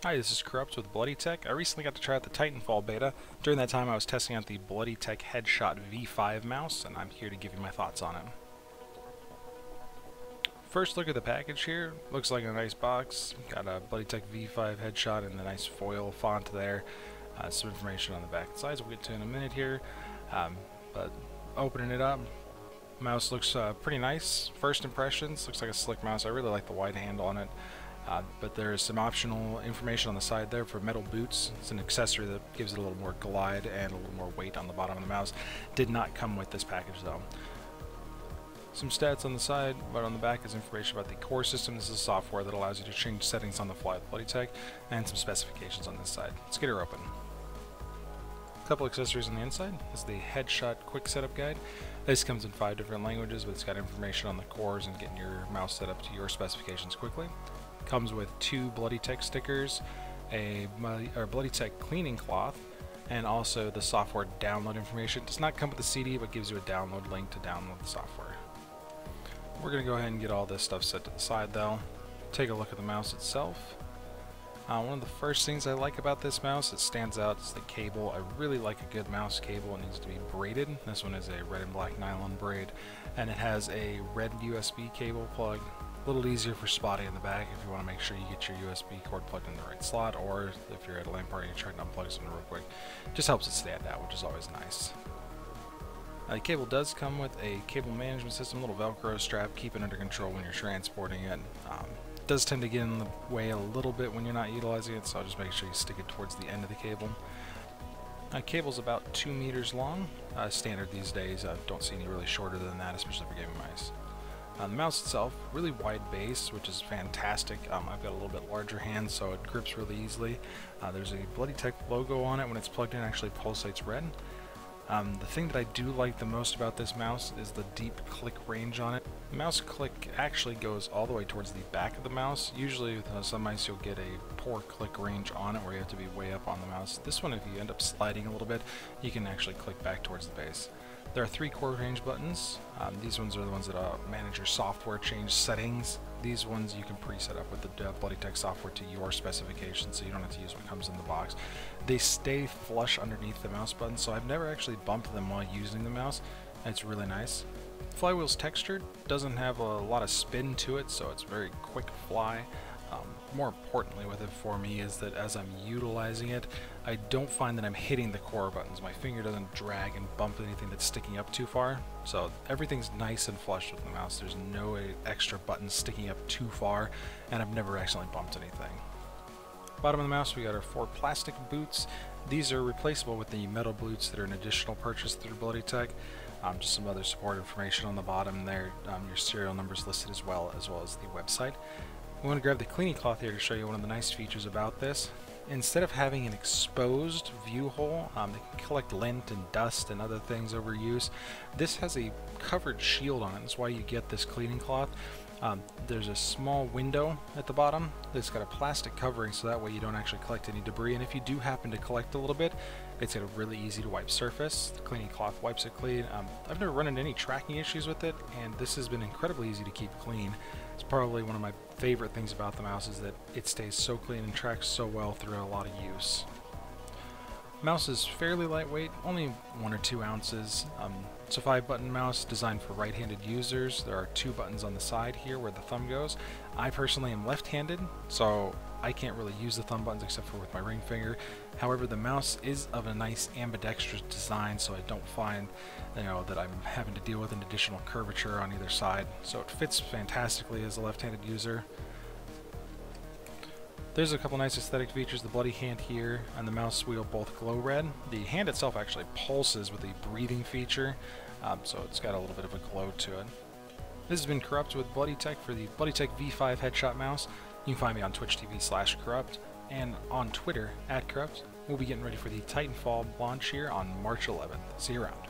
Hi, this is Corrupt with BloodyTech. I recently got to try out the Titanfall beta. During that time I was testing out the BloodyTech Headshot V5 mouse, and I'm here to give you my thoughts on it. First look at the package here. Looks like a nice box. Got a BloodyTech V5 Headshot and the nice foil font there. Some information on the back and sides we'll get to in a minute here. But opening it up, mouse looks pretty nice. First impressions, looks like a slick mouse. I really like the wide handle on it. But there's some optional information on the side there for metal boots. It's an accessory that gives it a little more glide and a little more weight on the bottom of the mouse. Did not come with this package though. Some stats on the side, but on the back is information about the core system. This is software that allows you to change settings on the fly with BloodyTech, and some specifications on this side. Let's get her open. A couple accessories on the inside. This is the Headshot Quick Setup Guide. This comes in 5 different languages, but it's got information on the cores and getting your mouse set up to your specifications quickly. Comes with 2 BloodyTech stickers, a BloodyTech cleaning cloth, and also the software download information. It does not come with the CD, but gives you a download link to download the software. We're going to go ahead and get all this stuff set to the side though. Take a look at the mouse itself. One of the first things I like about this mouse, it stands out, is the cable. I really like a good mouse cable. It needs to be braided. This one is a red and black nylon braid, and it has a red USB cable plug. A little easier for spotting in the back if you want to make sure you get your USB cord plugged in the right slot, or if you're at a LAN party and you're trying to unplug something real quick. Just helps it stand out, which is always nice. The cable does come with a cable management system, a little Velcro strap, keep it under control when you're transporting it. It does tend to get in the way a little bit when you're not utilizing it, so I'll just make sure you stick it towards the end of the cable. Cable's about 2 meters long, standard these days. I don't see any really shorter than that, especially for gaming mice. The mouse itself, really wide base, which is fantastic. I've got a little bit larger hands, so it grips really easily. There's a BloodyTech logo on it. When it's plugged in, it actually pulsates red. The thing that I do like the most about this mouse is the deep click range on it. The mouse click actually goes all the way towards the back of the mouse. Usually with some mice you'll get a poor click range on it where you have to be way up on the mouse. This one, if you end up sliding a little bit, you can actually click back towards the base. There are 3 core range buttons. These ones are the ones that manage your software change settings. These ones you can preset up with the BloodyTech software to your specifications, so you don't have to use what comes in the box. They stay flush underneath the mouse button, so I've never actually bumped them while using the mouse. It's really nice. Flywheel's textured, doesn't have a lot of spin to it, so it's very quick fly. More importantly with it for me is that as I'm utilizing it, I don't find that I'm hitting the core buttons. My finger doesn't drag and bump anything that's sticking up too far. So everything's nice and flush with the mouse. There's no extra buttons sticking up too far, and I've never accidentally bumped anything. Bottom of the mouse, we got our 4 plastic boots. These are replaceable with the metal boots that are an additional purchase through BloodyTech. Just some other support information on the bottom there. Your serial numbers listed as well as the website. We want to grab the cleaning cloth here to show you one of the nice features about this. Instead of having an exposed view hole that can collect lint and dust and other things over use, this has a covered shield on it. That's why you get this cleaning cloth. There's a small window at the bottom that's got a plastic covering, so that way you don't actually collect any debris, and if you do happen to collect a little bit, it's got a really easy to wipe surface. The cleaning cloth wipes it clean. I've never run into any tracking issues with it, and this has been incredibly easy to keep clean. It's probably one of my favorite things about the mouse is that it stays so clean and tracks so well through a lot of use. Mouse is fairly lightweight, only 1 or 2 ounces. It's a 5-button mouse designed for right-handed users. There are 2 buttons on the side here where the thumb goes. I personally am left-handed, so I can't really use the thumb buttons except for with my ring finger. However, the mouse is of a nice ambidextrous design, so I don't find that I'm having to deal with an additional curvature on either side. So it fits fantastically as a left-handed user. There's a couple nice aesthetic features. The bloody hand here and the mouse wheel both glow red. The hand itself actually pulses with a breathing feature, so it's got a little bit of a glow to it. This has been Corrupt with BloodyTech for the BloodyTech V5 Headshot mouse. You can find me on twitch.tv/corrupt and on Twitter @corrupt. We'll be getting ready for the Titanfall launch here on March 11th. See you around.